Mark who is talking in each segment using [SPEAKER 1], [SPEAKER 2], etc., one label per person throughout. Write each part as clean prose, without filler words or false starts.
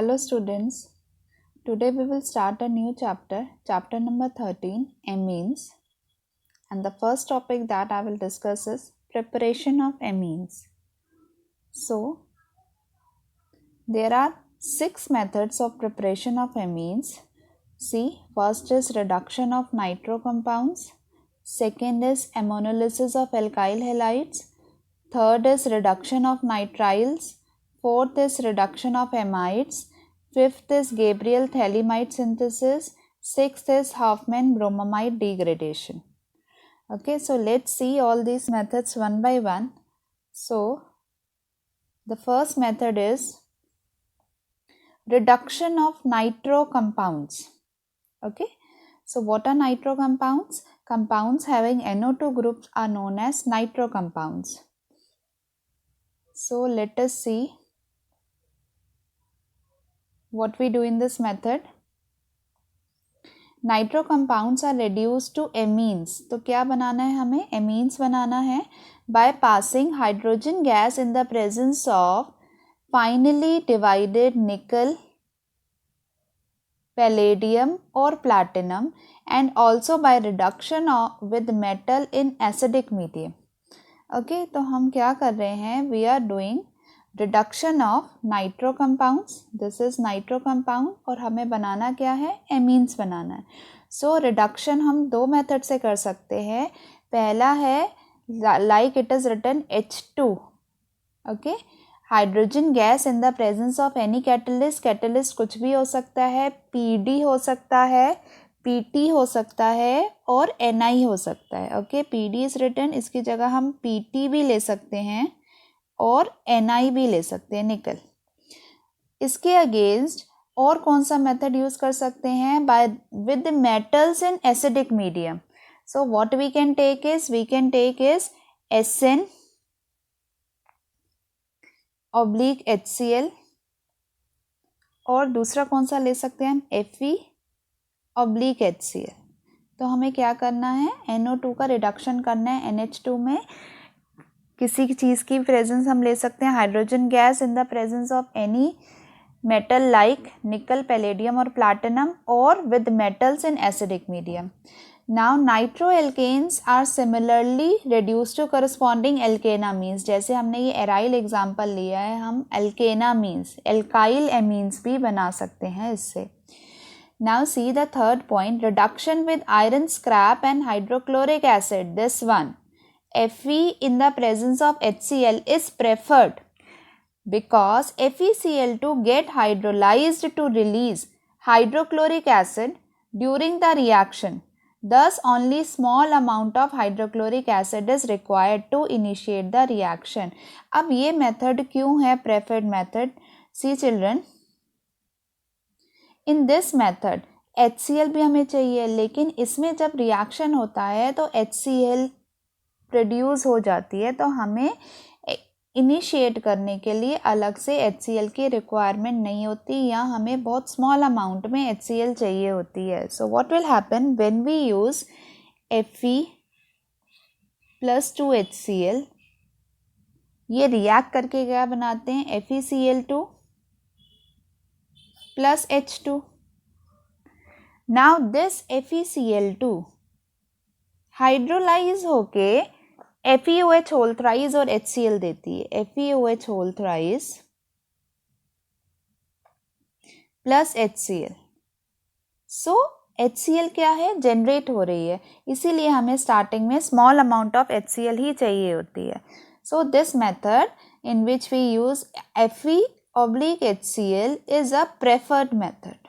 [SPEAKER 1] Hello students, today we will start a new chapter, chapter number 13, amines. And the first topic that I will discuss is preparation of amines. So, there are 6 methods of preparation of amines. See, first is reduction of nitro compounds, second is ammonolysis of alkyl halides, third is reduction of nitriles, fourth is reduction of amides, fifth is Gabriel phthalimide synthesis, sixth is Hofmann bromamide degradation. Okay, so let's see all these methods one by one. So, the first method is reduction of nitro compounds. Okay, so what are nitro compounds? Compounds having NO2 groups are known as nitro compounds. So let us see what we do in this method. Nitro compounds are reduced to amines. तो क्या बनाना है हमें? Amines बनाना है by passing hydrogen gas in the presence of finely divided nickel, palladium or platinum, and also by reduction with metal in acidic medium. Okay, तो हम क्या कर रहे हैं? We are doing reduction of nitro compounds. This is nitro compound और हमें बनाना क्या है? amines बनाना है. So reduction हम दो मेथड से कर सकते हैं. पहला है like it is written H2. Okay, hydrogen gas in the presence of any catalyst. Catalyst कुछ भी हो सकता है, PD हो सकता है, PT हो सकता है और NI हो सकता है. ओके, PD इज रिटन, इसकी जगह हम PT भी ले सकते हैं और NI भी ले सकते हैं, निकल. इसके अगेंस्ट और कौन सा मेथड यूज कर सकते हैं? By with metals in acidic medium. So what we can take is SN oblique HCl और दूसरा कौन सा ले सकते हैं हम? Fe oblique HCl. तो हमें क्या करना है? NO2 का रिडक्शन करना है NH2 में. किसी चीज़ की प्रेजेंस हम ले सकते हैं, hydrogen gas in the presence of any metal like nickel, palladium or platinum or with metals in acidic medium. Now nitroalkanes are similarly reduced to corresponding alkanamines. जैसे हमने ये एराइल एग्जाम्पल लिया है, हम alkanamines, alkyl amines भी बना सकते हैं इससे. Now see the third point, reduction with iron scrap and hydrochloric acid. This one, Fe in the presence of HCl is preferred because FeCl2 get hydrolyzed to release hydrochloric acid during the reaction. Thus only small amount of hydrochloric acid is required to initiate the reaction. अब ये method क्यों है preferred method? See children, in this method HCl भी हमें चाहिए, लेकिन इसमें जब reaction होता है तो HCl प्रोड्यूस हो जाती है, तो हमें इनिशिएट करने के लिए अलग से HCl की रिक्वायरमेंट नहीं होती, या हमें बहुत स्मॉल अमाउंट में HCl चाहिए होती है. So what will happen when we use Fe plus 2HCl, ये रिएक्ट करके क्या बनाते हैं? FeCl2 plus H2. Now this FeCl2 hydrolyse होके FeOH होल थ्राइस और HCl देती है. FeOH whole thrice plus HCl. So HCl क्या है? जनरेट हो रही है, इसीलिए हमें स्टार्टिंग में स्मॉल अमाउंट ऑफ HCl ही चाहिए होती है. So this method in which we use Fe oblique HCl is a preferred method,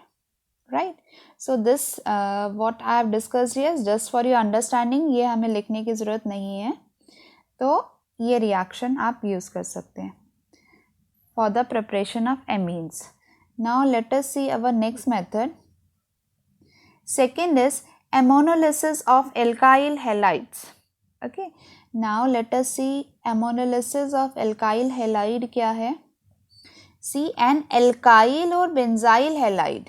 [SPEAKER 1] right. So this what I have discussed here just for your understanding. ये हमें लिखने की ज़रूरत नहीं है, तो ये रिएक्शन आप यूज़ कर सकते हैं for the preparation of amines. Now let us see our next method. Second is ammonolysis of alkyl halides. Okay, now let us see ammonolysis of alkyl halide क्या है. See, an alkyl or benzyl halide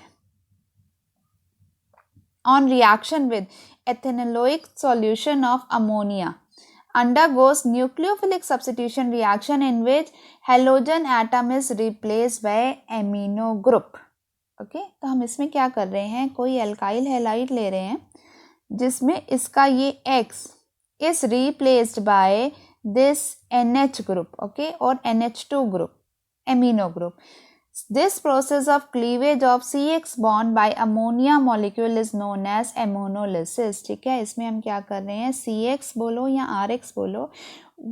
[SPEAKER 1] on reaction with ethanoloic solution of ammonia. undergoes nucleophilic substitution reaction in which halogen atom is replaced by amino group. Okay तो हम इसमें क्या कर रहे हैं, कोई एल्काइल हैलाइड ले रहे हैं जिसमें इसका ये X is replaced by this NH group, okay, or NH2 group, amino group. This process of cleavage of CX bond by ammonia molecule is known as ammonolysis. ठीक है, इसमें हम क्या कर रहे हैं, CX बोलो या RX बोलो,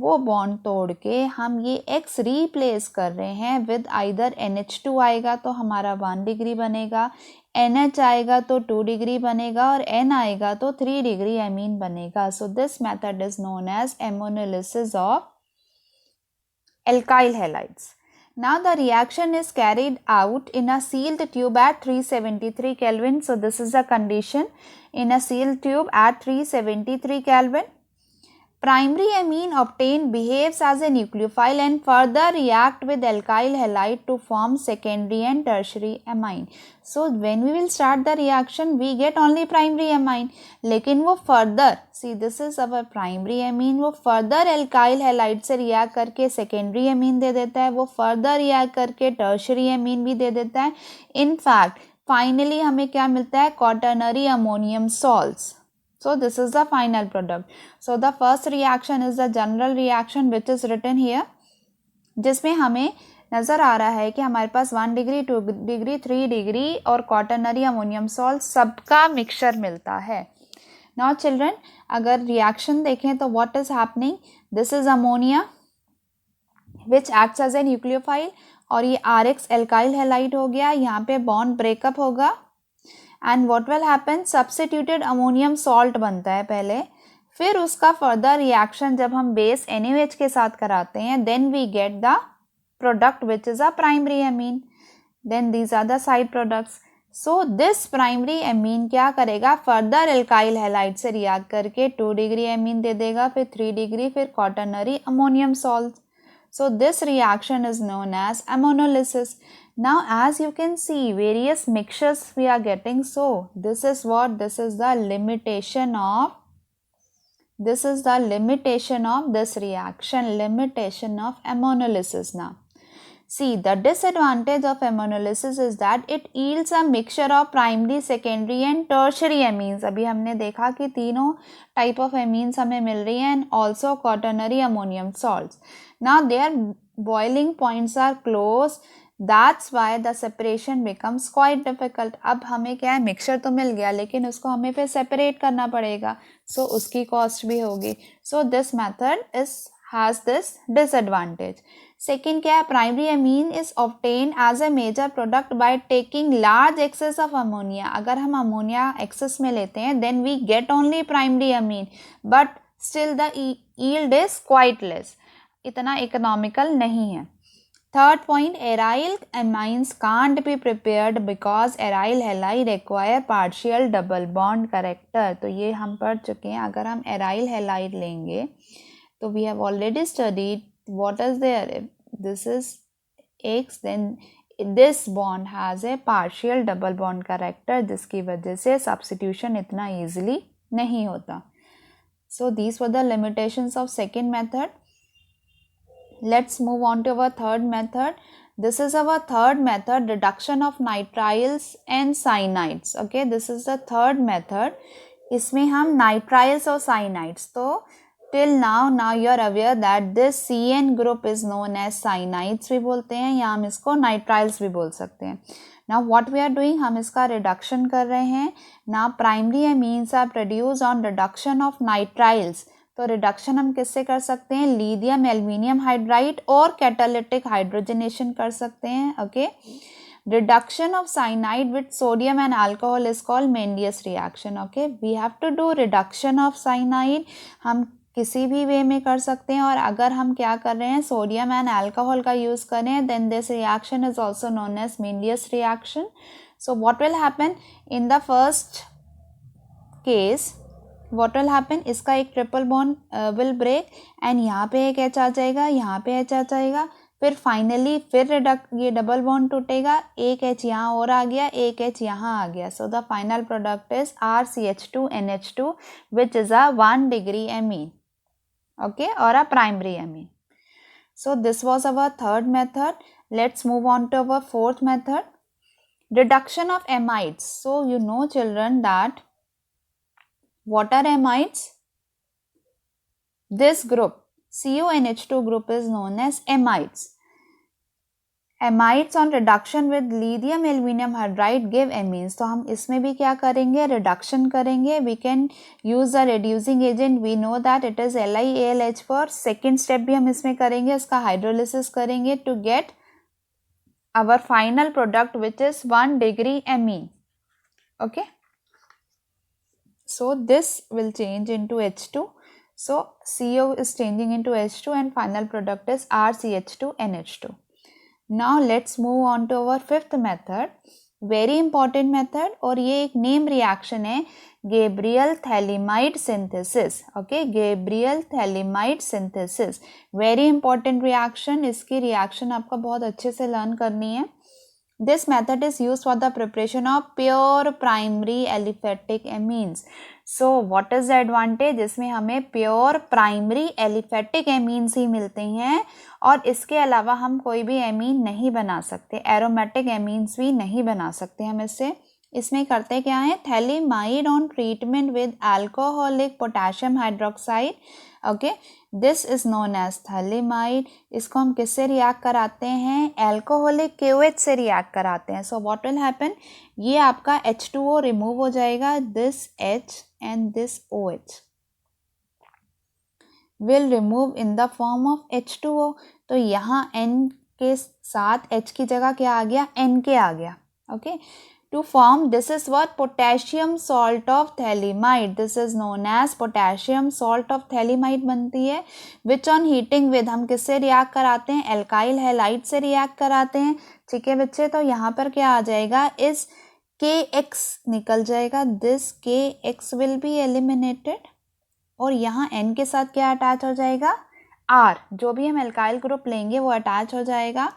[SPEAKER 1] वो बॉन्ड तोड़ के हम ये X रिप्लेस कर रहे हैं विद आइदर NH2 आएगा तो हमारा 1 डिग्री बनेगा, NH आएगा तो 2 डिग्री बनेगा और N आएगा तो 3 डिग्री एमीन बनेगा. So this method is known as ammonolysis of alkyl halides. Now the reaction is carried out in a sealed tube at 373 Kelvin. So this is the condition in a sealed tube at 373 Kelvin. Primary amine obtained behaves as a nucleophile and further react with alkyl halide to form secondary and tertiary amine. So when we will start the reaction, we get only primary amine. लेकिन वो further, see this is our primary amine, वो further alkyl halide से react करके secondary amine दे देता है, वो further react करके tertiary amine भी दे देता है. In fact, finally हमें क्या मिलता है, quaternary ammonium salts. So this is the final product. So the first reaction is the general reaction which is written here, जिसमें हमें नज़र आ रहा है कि हमारे पास 1 डिग्री 2 डिग्री 3 डिग्री और क्वाटरनरी अमोनियम सॉल्ट सबका मिक्सचर मिलता है. नाउ चिल्ड्रन, अगर रिएक्शन देखें तो what is happening, this is ammonia which acts as a nucleophile और ये RX एल्काइल हैलाइड हो गया, यहाँ पे बॉन्ड ब्रेकअप होगा and what will happen, substituted ammonium salt बनता है पहले, फिर उसका फर्दर रिएक्शन जब हम बेस NaOH के साथ कराते हैं then we get the product which is a primary amine, then these are the side products. So this primary amine क्या करेगा, फर्दर एल्काइल हैलाइड से रिएक्ट करके 2 डिग्री एमीन दे देगा, फिर 3 डिग्री, फिर quaternary ammonium salt. So this reaction is known as ammonolysis. Now as you can see, various mixtures we are getting. So this is what, this is the limitation of this reaction, limitation of ammonolysis. Now see, the disadvantage of ammonolysis is that it yields a mixture of primary, secondary and tertiary amines. अभी हमने देखा कि तीनों type of amines हमें मिल रही हैं and also quaternary ammonium salts. Now their boiling points are close. That's why the separation becomes quite difficult. अब हमें क्या है, मिक्सचर तो मिल गया लेकिन उसको हमें फिर सेपरेट करना पड़ेगा, so उसकी कॉस्ट भी होगी. So this method has this disadvantage. Second क्या है, primary amine is obtained as a major product by taking large excess of ammonia. अगर हम अमोनिया excess में लेते हैं then we get only primary amine, but still the yield is quite less. इतना economical नहीं है. Third point, aryl amines can't be prepared because aryl halide require partial double bond character. तो ये हम पढ़ चुके हैं. अगर हम एराइल हैलाइड लेंगे तो we have already studied what is there, this is X, then this bond has a partial double bond character जिसकी वजह से substitution इतना easily नहीं होता. So these were the limitations of second method. Let's move on to our third method. This is our third method, reduction of nitriles and cyanides. Okay, this is the third method. इसमें हम nitriles और cyanides, तो till now you are aware that this CN group is known as cyanides भी बोलते हैं या हम इसको nitriles भी बोल सकते हैं. Now what we are doing, हम इसका reduction कर रहे हैं. Now primary amines are produced on reduction of nitriles. तो रिडक्शन हम किससे कर सकते हैं, लिथियम एल्यूमिनियम हाइड्राइड और कैटालिटिक हाइड्रोजनेशन कर सकते हैं. Okay, reduction of cyanide with sodium and alcohol is called Mendius reaction. Okay, we have to do reduction of cyanide. हम किसी भी वे में कर सकते हैं और अगर हम क्या कर रहे हैं, सोडियम एंड अल्कोहल का यूज़ करें then this reaction is also known as Mendius reaction. So what will happen in the first case, what will happen, इसका एक triple bond will break and यहाँ पे एक H आ जाएगा, यहाँ पे H आ जाएगा, फिर फाइनली फिर ये डबल बॉन्ड टूटेगा, एक H यहाँ और आ गया, एक H यहाँ आ गया. So the final product is RCH2NH2 which is a 1 degree amine. okay, or a primary amine. So this was our third method. Let's move on to our fourth method, reduction of amides. So you know children that what are amides? This group CONH2 group is known as amides. Amides on reduction with lithium aluminium hydride give amines. तो हम इसमें भी क्या करेंगे, reduction करेंगे. We can use a reducing agent. We know that it is LiAlH4. Second step भी हम इसमें करेंगे, इसका hydrolysis करेंगे to get our final product which is 1 degree amine. Okay. So this will change into H2. So CO is changing into H2 and final product is RCH2NH2. Now let's move on to our fifth method, very important method, और ये एक name reaction है, Gabriel Thalamide synthesis. Okay, Gabriel Thalamide synthesis, very important reaction. इसकी reaction आपका बहुत अच्छे से learn करनी है. This method is used for the preparation of pure primary aliphatic amines. So what is the advantage? इसमें हमें pure primary aliphatic amines ही मिलते हैं और इसके अलावा हम कोई भी amine नहीं बना सकते, aromatic amines भी नहीं बना सकते हम इससे. इसमें करते क्या है, phthalimide on treatment with alcoholic potassium hydroxide. Okay, this is known as phthalimide. इसको हम किससे रिएक्ट कराते हैं, अल्कोहलिक KOH से रिएक्ट कराते हैं. सो व्हाट विल हैपन, ये आपका H2O रिमूव हो जाएगा, this H and this OH will remove in the form of H2O. तो यहाँ N के साथ H की जगह क्या आ गया, NK आ गया. Okay, to form, this is what potassium salt of thalamide, this is known as potassium salt of thalamide बनती है, which on heating with हम किससे रिएक्ट कराते हैं, alkyl halide से रिएक्ट कराते हैं. ठीक है बच्चे, तो यहाँ पर क्या आ जाएगा, इस KX निकल जाएगा, this KX will be eliminated और यहाँ N के साथ क्या अटैच हो जाएगा, R, जो भी हम एल्काइल ग्रुप लेंगे वो अटैच हो जाएगा.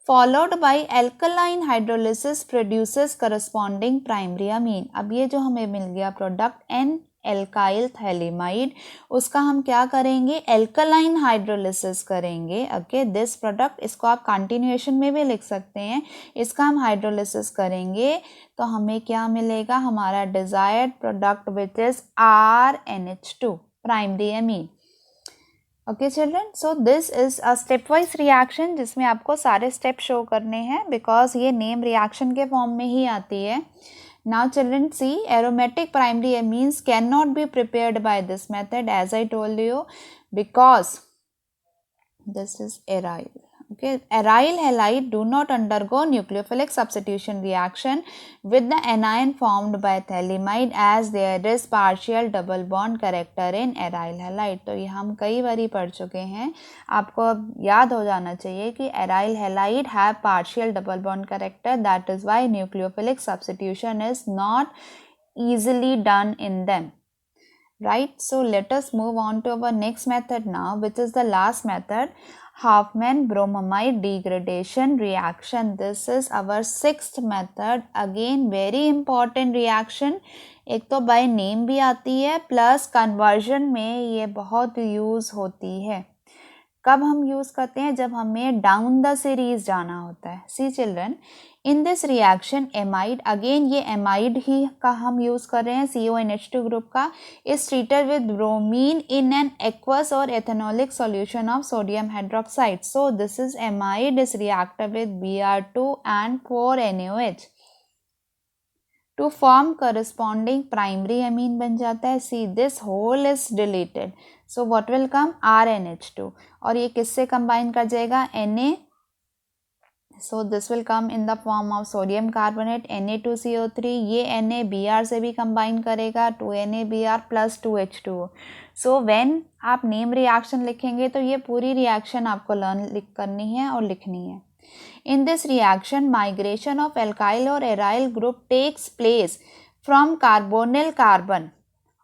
[SPEAKER 1] Followed by alkaline hydrolysis produces corresponding primary amine. अब ये जो हमें मिल गया प्रोडक्ट N-alkyl thalamide, उसका हम क्या करेंगे, alkaline hydrolysis करेंगे. ओके, दिस प्रोडक्ट, इसको आप कंटिन्यूएशन में भी लिख सकते हैं, इसका हम हाइड्रोलिसिस करेंगे तो हमें क्या मिलेगा, हमारा desired product which is RNH2 primary amine. Okay children, so this is a step wise reaction जिसमें आपको सारे स्टेप शो करने हैं बिकॉज ये नेम रिएक्शन के फॉर्म में ही आती है. Now children see, aromatic primary amines can not be prepared by this method as I told you because this is aryl. Okay, aryl halide do not undergo nucleophilic substitution reaction with the anion formed by thalamide as there is partial double bond character in aryl halide. तो ये हम कई बारी पढ़ चुके हैं, आपको अब याद हो जाना चाहिए कि aryl halide have partial double bond character, that is why nucleophilic substitution is not easily done in them. Right, so let us move on to our next method now, which is the last method, Hofmann bromamide degradation reaction. This is our sixth method. Again very important reaction. एक तो by name भी आती है plus conversion में ये बहुत use होती है. कब हम यूज़ करते हैं, जब हमें डाउन द सीरीज जाना होता है. See children, in this reaction amide, again ये एमाइड ही का हम यूज़ कर रहे हैं, CONH2 ग्रुप का, is treated with bromine in an aqueous और ethanolic solution of sodium hydroxide. So this is amide is reacted with Br2 and 4NaOH to form corresponding primary amine बन जाता है. See, this whole is deleted. So what will come, RNH2, और ये किससे combine कर जाएगा, Na. So this will come in the form of sodium carbonate, Na2CO3. ये Na Br से भी कंबाइन करेगा, 2NaBr plus 2H2O. So when आप नेम रिएक्शन लिखेंगे तो ये पूरी रिएक्शन आपको लर्न करनी है और लिखनी है. In this reaction, migration of alkyl or aryl group takes place from carbonyl carbon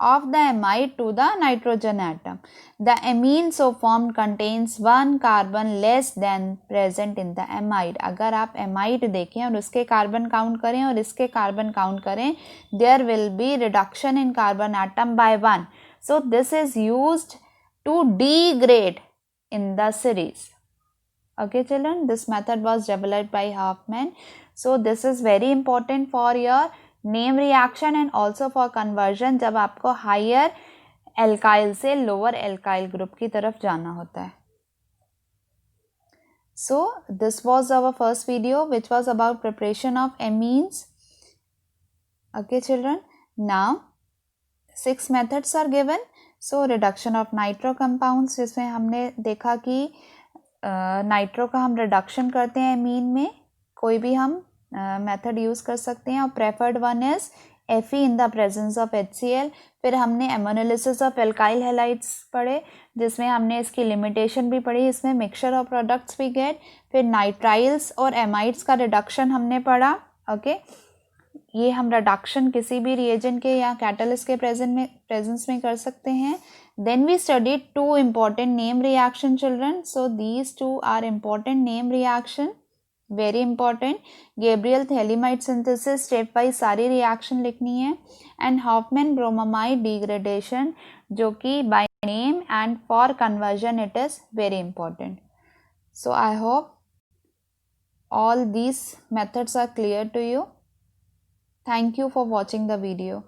[SPEAKER 1] of the amide to the nitrogen atom. The amine so formed contains one carbon less than present in the amide. अगर आप amide देखें और उसके carbon count करें और इसके carbon count करें, there will be reduction in carbon atom by 1. So this is used to degrade in the series. Okay children, this method was developed by Hoffman. So this is very important for your name reaction and also for conversion जब आपको higher alkyl से lower alkyl group की तरफ जाना होता है. So this was our first video which was about preparation of amines. Okay children, now 6 methods are given. So reduction of nitro compounds, जिसमें हमने देखा कि नाइट्रो का हम रिडक्शन करते हैं एमीन में, कोई भी हम मेथड यूज़ कर सकते हैं. और preferred one is Fe in the presence of HCl. फिर हमने एमोनोलिसिस ऑफ एल्काइल हैलाइड्स पढ़े जिसमें हमने इसकी लिमिटेशन भी पढ़ी, इसमें मिक्सचर ऑफ प्रोडक्ट्स भी गेट. फिर नाइट्राइल्स और एमाइड्स का रिडक्शन हमने पढ़ा. ओके, ये हम रिडक्शन किसी भी रिएजेंट के या कैटलिस्ट के प्रेजेंस में कर सकते हैं. Then we studied two important name reaction children. So these two are important name reaction, very important. Gabriel Thelimite synthesis step by सारी reaction लिखनी है. And Hoffman bromamide degradation जो कि by name and for conversion it is very important. So I hope all these methods are clear to you. Thank you for watching the video.